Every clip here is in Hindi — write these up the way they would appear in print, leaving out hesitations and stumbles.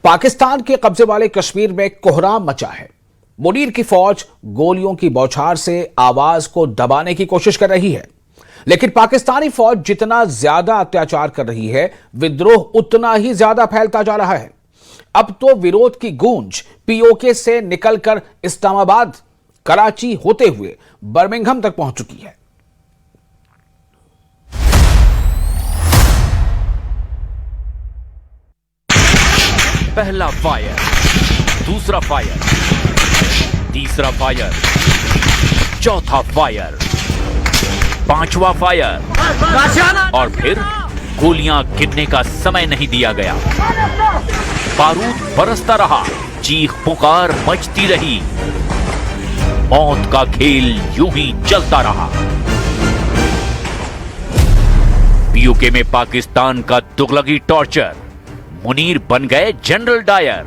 पाकिस्तान के कब्जे वाले कश्मीर में कोहराम मचा है। मुनीर की फौज गोलियों की बौछार से आवाज को दबाने की कोशिश कर रही है, लेकिन पाकिस्तानी फौज जितना ज्यादा अत्याचार कर रही है, विद्रोह उतना ही ज्यादा फैलता जा रहा है। अब तो विरोध की गूंज पीओके से निकलकर इस्लामाबाद, कराची होते हुए बर्मिंघम तक पहुंच चुकी है। पहला फायर, दूसरा फायर, तीसरा फायर, चौथा फायर, पांचवा फायर और फिर गोलियां गिरने का समय नहीं दिया गया। बारूद बरसता रहा, चीख पुकार मचती रही, मौत का खेल यूं ही चलता रहा। पीओके में पाकिस्तान का तुगलकी टॉर्चर, मुनीर बन गए जनरल डायर।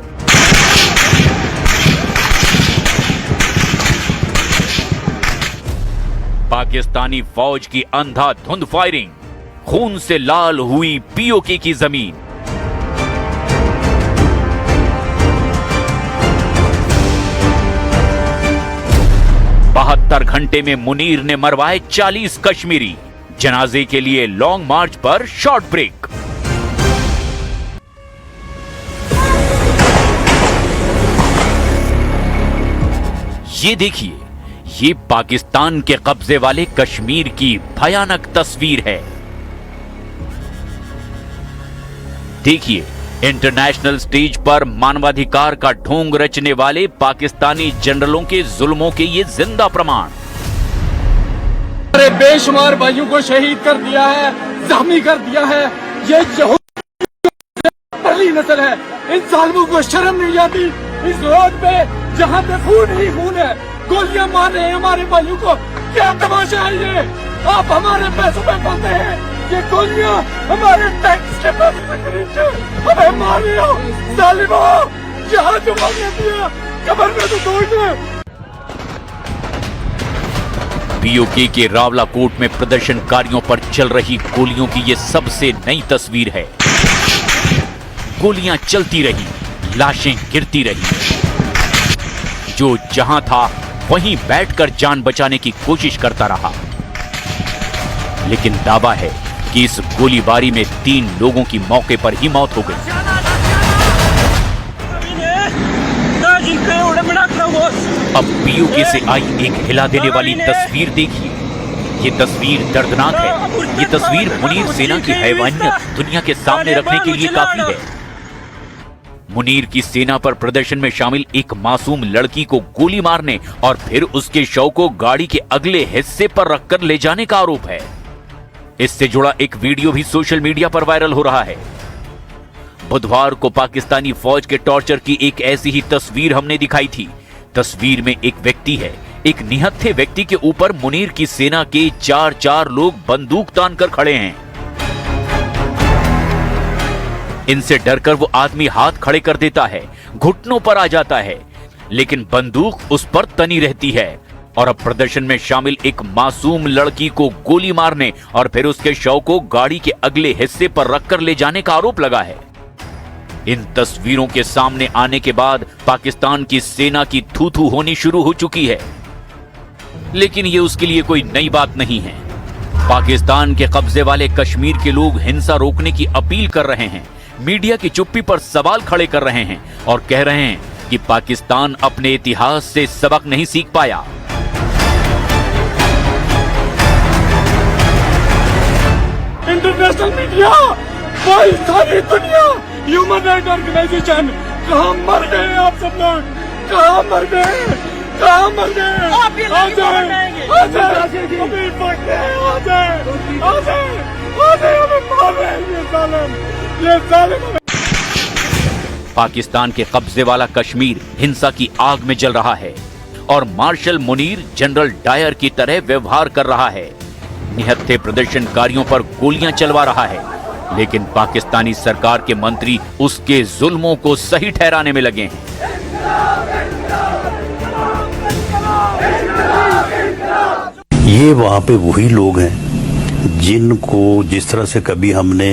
पाकिस्तानी फौज की अंधाधुंध फायरिंग, खून से लाल हुई पीओके की जमीन। बहत्तर घंटे में मुनीर ने मरवाए 40 कश्मीरी। जनाजे के लिए लॉन्ग मार्च पर शॉर्ट ब्रेक। ये देखिए, ये पाकिस्तान के कब्जे वाले कश्मीर की भयानक तस्वीर है। देखिए, इंटरनेशनल स्टेज पर मानवाधिकार का ढोंग रचने वाले पाकिस्तानी जनरलों के जुल्मों के ये जिंदा प्रमाण। हमारे बेशुमार भाइयों को शहीद कर दिया है, जख्मी कर दिया है। ये पहली नस्ल है, इन जालिमों को शर्म नहीं आती। इस रोड पे जहाँ पे खून ही खून है, गोलियां मार रहे हैं हमारे भाइयों को। क्या तमाशा है ये? आप हमारे पैसों पे बोलते हैं, ये गोलियां हमारे टैक्स के पैसे से खरीदते हमें मार रहे हो। जालिमों, यहाँ जो मारने दिया कब्र में तो तोड़ दे। पीओके के रावलाकोट में प्रदर्शनकारियों पर चल रही गोलियों की ये सबसे नई तस्वीर है। गोलियां चलती रही, लाशें गिरती रही। जो जहां था वहीं बैठकर जान बचाने की कोशिश करता रहा, लेकिन दावा है कि इस गोलीबारी में 3 लोगों की मौके पर ही मौत हो गई। अब पीओके से आई एक हिला देने वाली तस्वीर देखिए। ये तस्वीर दर्दनाक है। ये तस्वीर मुनीर सेना की हैवानियत दुनिया के सामने रखने के लिए काफी है। मुनीर की सेना पर प्रदर्शन में शामिल एक मासूम लड़की को गोली मारने और फिर उसके शव को गाड़ी के अगले हिस्से पर रखकर ले जाने का आरोप है। इससे जुड़ा एक वीडियो भी सोशल मीडिया पर वायरल हो रहा है। बुधवार को पाकिस्तानी फौज के टॉर्चर की एक ऐसी ही तस्वीर हमने दिखाई थी। तस्वीर में एक व्यक्ति है, एक निहत्थे व्यक्ति के ऊपर मुनीर की सेना के 4 लोग बंदूक तान कर खड़े हैं। इनसे डरकर वो आदमी हाथ खड़े कर देता है, घुटनों पर आ जाता है, लेकिन बंदूक उस पर तनी रहती है। और अब प्रदर्शन में शामिल एक मासूम लड़की को गोली मारने और फिर उसके शव को गाड़ी के अगले हिस्से पर रखकर ले जाने का आरोप लगा है। इन तस्वीरों के सामने आने के बाद पाकिस्तान की सेना की थू-थू होनी शुरू हो चुकी है, लेकिन ये उसके लिए कोई नई बात नहीं है। पाकिस्तान के कब्जे वाले कश्मीर के लोग हिंसा रोकने की अपील कर रहे हैं, मीडिया की चुप्पी पर सवाल खड़े कर रहे हैं और कह रहे हैं कि पाकिस्तान अपने इतिहास से सबक नहीं सीख पाया। इंटरनेशनल मीडिया, भाई सारी दुनिया, ह्यूमन राइट ऑर्गेनाइजेशन, कहाँ मर गए आप सब लोग? कहाँ मर गए? कहाँ मर गए? आ जाए, आ जाए, हमें पकड़ हैं, आ जाए, आ जाए, आ जाए, हमें मार रहे हैं ये जालिम, ये जालिम। पाकिस्तान के कब्जे वाला कश्मीर हिंसा की आग में जल रहा है और मार्शल मुनीर जनरल डायर की तरह व्यवहार कर रहा है। निहत्थे प्रदर्शनकारियों पर गोलियां चलवा रहा है, लेकिन पाकिस्तानी सरकार के मंत्री उसके जुल्मों को सही ठहराने में लगे हैं। ये वहाँ पे वही लोग हैं जिनको जिस तरह से कभी हमने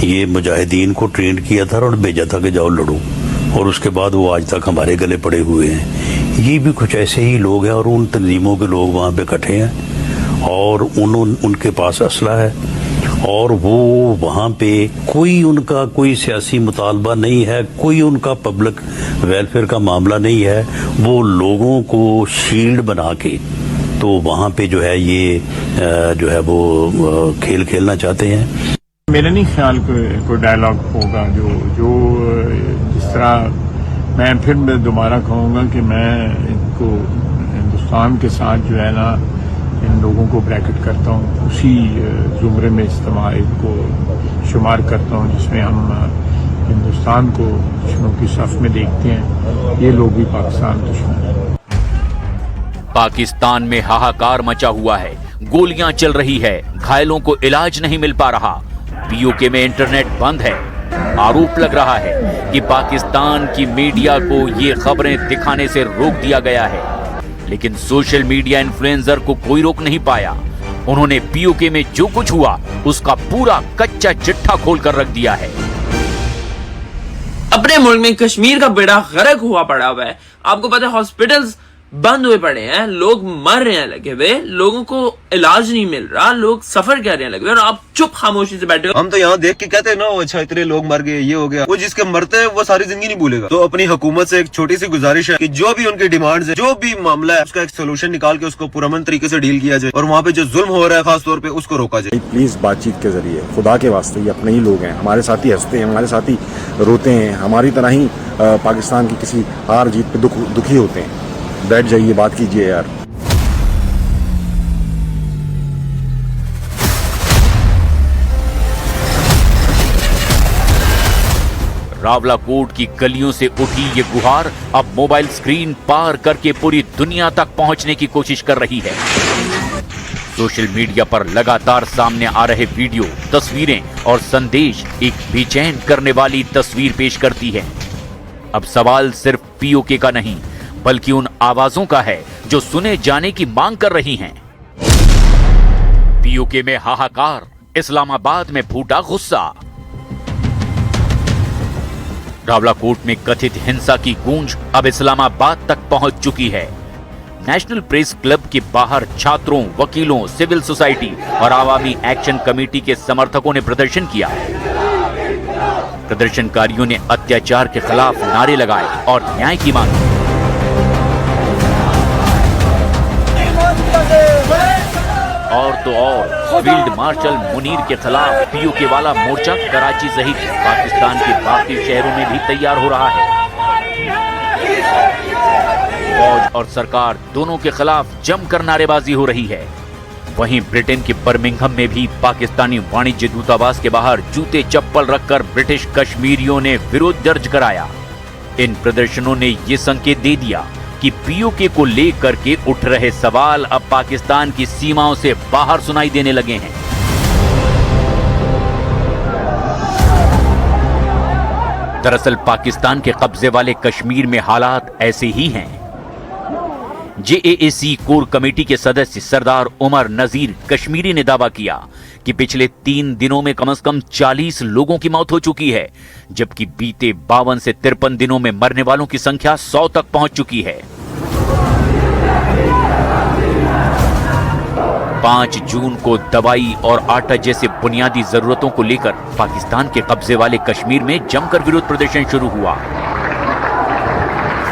ये मुजाहिदीन को ट्रेन किया था और भेजा था कि जाओ लड़ो, और उसके बाद वो आज तक हमारे गले पड़े हुए हैं। ये भी कुछ ऐसे ही लोग हैं और उन तंजीमों के लोग वहाँ पे इकट्ठे हैं और उनके पास असला है और वो वहाँ पे कोई सियासी मुतालबा नहीं है, कोई उनका पब्लिक वेलफेयर का मामला नहीं है। वो लोगों को शील्ड बना के तो वहाँ पे जो है ये जो है वो खेल खेलना चाहते हैं। मेरा नहीं ख्याल कोई डायलॉग होगा जो जिस तरह मैं दोबारा कहूँगा कि मैं इनको हिंदुस्तान के साथ जो है ना इन लोगों को ब्रैकेट करता हूँ, उसी जुमरे में इस्तेमाल को शुमार करता हूँ जिसमें हम हिंदुस्तान को दुश्मनों की सफ में देखते हैं। ये लोग भी पाकिस्तान दुश्मन हैं। पाकिस्तान में हाहाकार मचा हुआ है, गोलियां चल रही है, घायलों को इलाज नहीं मिल पा रहा, पीओके में इंटरनेट बंद है। आरोप लग रहा है कि पाकिस्तान की मीडिया को ये खबरें दिखाने से रोक दिया गया है, लेकिन सोशल मीडिया इन्फ्लुएंसर को कोई रोक नहीं पाया। उन्होंने पीओके में जो कुछ हुआ उसका पूरा कच्चा चिट्ठा खोलकर रख दिया है। अपने मुल्क में कश्मीर का बेड़ा गर्क हुआ पड़ा हुआ है। आपको पता है हॉस्पिटल्स बंद हुए पड़े हैं, लोग मर रहे हैं लगे हुए, लोगों को इलाज नहीं मिल रहा, लोग सफर कर रहे हैं लगे हुए, और आप चुप खामोशी से बैठे हो। हम तो यहाँ देख के कहते हैं ना, अच्छा इतने लोग मर गए, ये हो गया। वो जिसके मरते हैं वो सारी जिंदगी नहीं भूलेगा। तो अपनी हुकूमत से एक छोटी सी गुजारिश है कि जो भी उनकी डिमांड्स है, जो भी मामला है, उसका एक सोल्यूशन निकाल के उसको पुरअमन तरीके से डील किया जाए और वहाँ पे जो जुल्म हो रहा है खास तौर पे उसको रोका जाए। प्लीज बातचीत के जरिए खुदा के वास्ते, ये अपने ही लोग हैं, हमारे साथ ही हंसते हैं, हमारे साथ ही रोते हैं, हमारी तरह ही पाकिस्तान की किसी हार जीत पे दुखी होते हैं। बैठ जाइए, बात कीजिए यार। रावलाकोट की गलियों से उठी ये गुहार अब मोबाइल स्क्रीन पार करके पूरी दुनिया तक पहुंचने की कोशिश कर रही है। सोशल मीडिया पर लगातार सामने आ रहे वीडियो, तस्वीरें और संदेश एक बेचैन करने वाली तस्वीर पेश करती है। अब सवाल सिर्फ पीओके का नहीं, बल्कि उन आवाजों का है जो सुने जाने की मांग कर रही हैं। पीओके में हाहाकार, इस्लामाबाद में फूटा गुस्सा। रावलाकोट में कथित हिंसा की गूंज अब इस्लामाबाद तक पहुंच चुकी है। नेशनल प्रेस क्लब के बाहर छात्रों, वकीलों, सिविल सोसाइटी और आवामी एक्शन कमेटी के समर्थकों ने प्रदर्शन किया। प्रदर्शनकारियों ने अत्याचार के खिलाफ नारे लगाए और न्याय की मांग की। और तो और फील्ड मार्शल मुनीर के खिलाफ पीओके वाला मोर्चा कराची सहित पाकिस्तान के बाकी शहरों में भी तैयार हो रहा है। फौज और सरकार दोनों के खिलाफ जमकर नारेबाजी हो रही है। वहीं ब्रिटेन के बर्मिंघम में भी पाकिस्तानी वाणिज्य दूतावास के बाहर जूते चप्पल रखकर ब्रिटिश कश्मीरियों ने विरोध दर्ज कराया। इन प्रदर्शनों ने ये संकेत दे दिया कि पीओके को लेकर के उठ रहे सवाल अब पाकिस्तान की सीमाओं से बाहर सुनाई देने लगे हैं। दरअसल पाकिस्तान के कब्जे वाले कश्मीर में हालात ऐसे ही हैं। जेएएसी कोर कमेटी के सदस्य सरदार उमर नजीर कश्मीरी ने दावा किया कि पिछले 3 दिनों में कम से कम 40 लोगों की मौत हो चुकी है, जबकि बीते 52 से 53 दिनों में मरने वालों की संख्या 100 तक पहुंच चुकी है। 5 जून को दवाई और आटा जैसे बुनियादी जरूरतों को लेकर पाकिस्तान के कब्जे वाले कश्मीर में जमकर विरोध प्रदर्शन शुरू हुआ,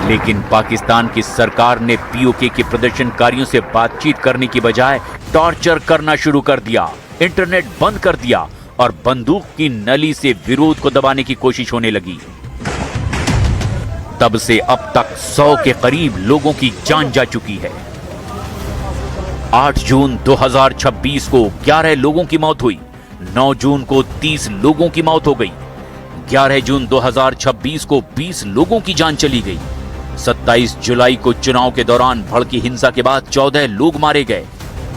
लेकिन पाकिस्तान की सरकार ने पीओके के प्रदर्शनकारियों से बातचीत करने की बजाय टॉर्चर करना शुरू कर दिया, इंटरनेट बंद कर दिया और बंदूक की नली से विरोध को दबाने की कोशिश होने लगी। तब से अब तक 100 के करीब लोगों की जान जा चुकी है। 8 जून 2026 को 11 लोगों की मौत हुई, 9 जून को 30 लोगों की मौत हो गई, 11 जून 2026 को 20 लोगों की जान चली गई, 27 जुलाई को चुनाव के दौरान भड़की हिंसा के बाद 14 लोग मारे गए,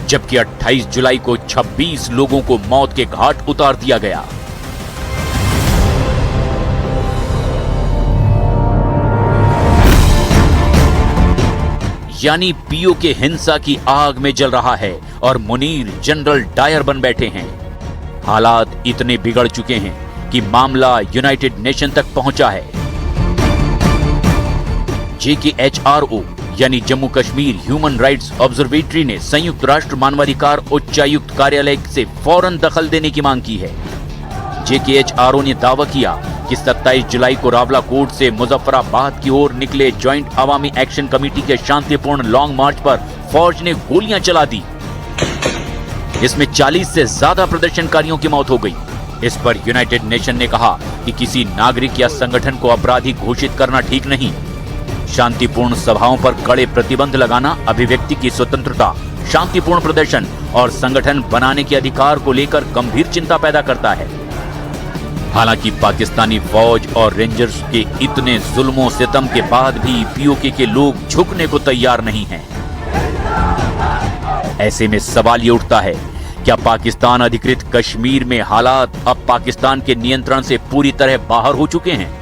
जबकि 28 जुलाई को 26 लोगों को मौत के घाट उतार दिया गया। यानी पीओके हिंसा की आग में जल रहा है और मुनीर जनरल डायर बन बैठे हैं। हालात इतने बिगड़ चुके हैं कि मामला यूनाइटेड नेशन तक पहुंचा है। JKHRO यानी Jammu Kashmir human rights observatory ने संयुक्त राष्ट्र मानवाधिकार उच्चायुक्त कार्यालय से फौरन दखल देने की मांग की है। JKHRO ने दावा किया कि 27 जुलाई को रावला कोर्ट से मुजफ्फराबाद की ओर निकले ज्वाइंट अवामी एक्शन कमेटी के शांतिपूर्ण लॉन्ग मार्च पर फौज ने गोलियां चला दी। इसमें 40 से ज्यादा प्रदर्शनकारियों की मौत हो गई। इस पर यूनाइटेड नेशन ने कहा कि किसी नागरिक या संगठन को अपराधी घोषित करना ठीक नहीं। शांतिपूर्ण सभाओं पर कड़े प्रतिबंध लगाना अभिव्यक्ति की स्वतंत्रता, शांतिपूर्ण प्रदर्शन और संगठन बनाने के अधिकार को लेकर गंभीर चिंता पैदा करता है। हालांकि पाकिस्तानी फौज और रेंजर्स के इतने जुल्मों सितम के बाद भी POK के लोग झुकने को तैयार नहीं हैं। ऐसे में सवाल ये उठता है, क्या पाकिस्तान अधिकृत कश्मीर में हालात अब पाकिस्तान के नियंत्रण से पूरी तरह बाहर हो चुके हैं?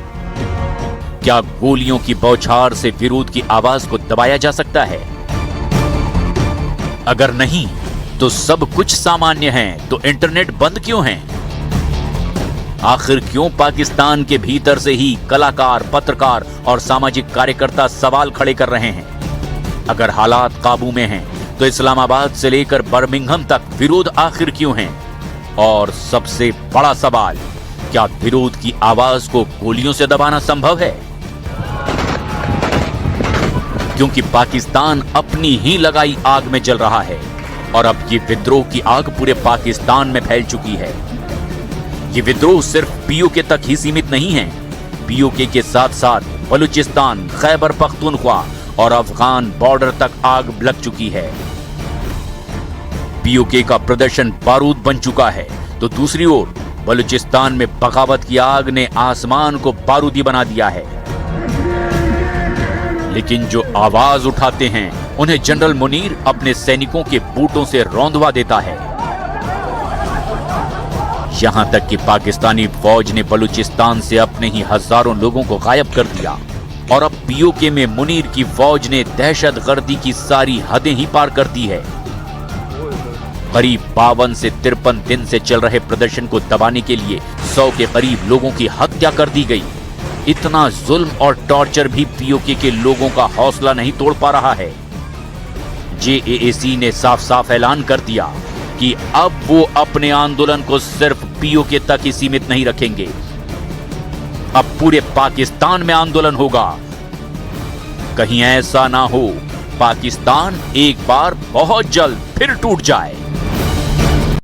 क्या गोलियों की बौछार से विरोध की आवाज को दबाया जा सकता है? अगर नहीं तो सब कुछ सामान्य है तो इंटरनेट बंद क्यों है? आखिर क्यों पाकिस्तान के भीतर से ही कलाकार, पत्रकार और सामाजिक कार्यकर्ता सवाल खड़े कर रहे हैं? अगर हालात काबू में हैं तो इस्लामाबाद से लेकर बर्मिंघम तक विरोध आखिर क्यों है? और सबसे बड़ा सवाल, क्या विरोध की आवाज को गोलियों से दबाना संभव है? क्योंकि पाकिस्तान अपनी ही लगाई आग में जल रहा है और अब ये विद्रोह की आग पूरे पाकिस्तान में फैल चुकी है। ये विद्रोह सिर्फ POK तक ही सीमित नहीं है। POK के साथ साथ बलूचिस्तान, खैबर पख्तूनख्वा और अफगान बॉर्डर तक आग लग चुकी है। POK का प्रदर्शन बारूद बन चुका है तो दूसरी ओर बलूचिस्तान में बगावत की आग ने आसमान को बारूदी बना दिया है। लेकिन जो आवाज उठाते हैं उन्हें जनरल मुनीर अपने सैनिकों के बूटों से रौंदवा देता है। यहां तक कि पाकिस्तानी फौज ने बलूचिस्तान से अपने ही हजारों लोगों को गायब कर दिया और अब POK में मुनीर की फौज ने दहशतगर्दी की सारी हदें ही पार कर दी है। करीब 52 से 53 दिन से चल रहे प्रदर्शन को दबाने के लिए 100 के करीब लोगों की हत्या कर दी गई। इतना जुल्म और टॉर्चर भी POK के लोगों का हौसला नहीं तोड़ पा रहा है। JAAC ने साफ साफ ऐलान कर दिया कि अब वो अपने आंदोलन को सिर्फ POK तक ही सीमित नहीं रखेंगे। अब पूरे पाकिस्तान में आंदोलन होगा। कहीं ऐसा ना हो पाकिस्तान एक बार बहुत जल्द फिर टूट जाए।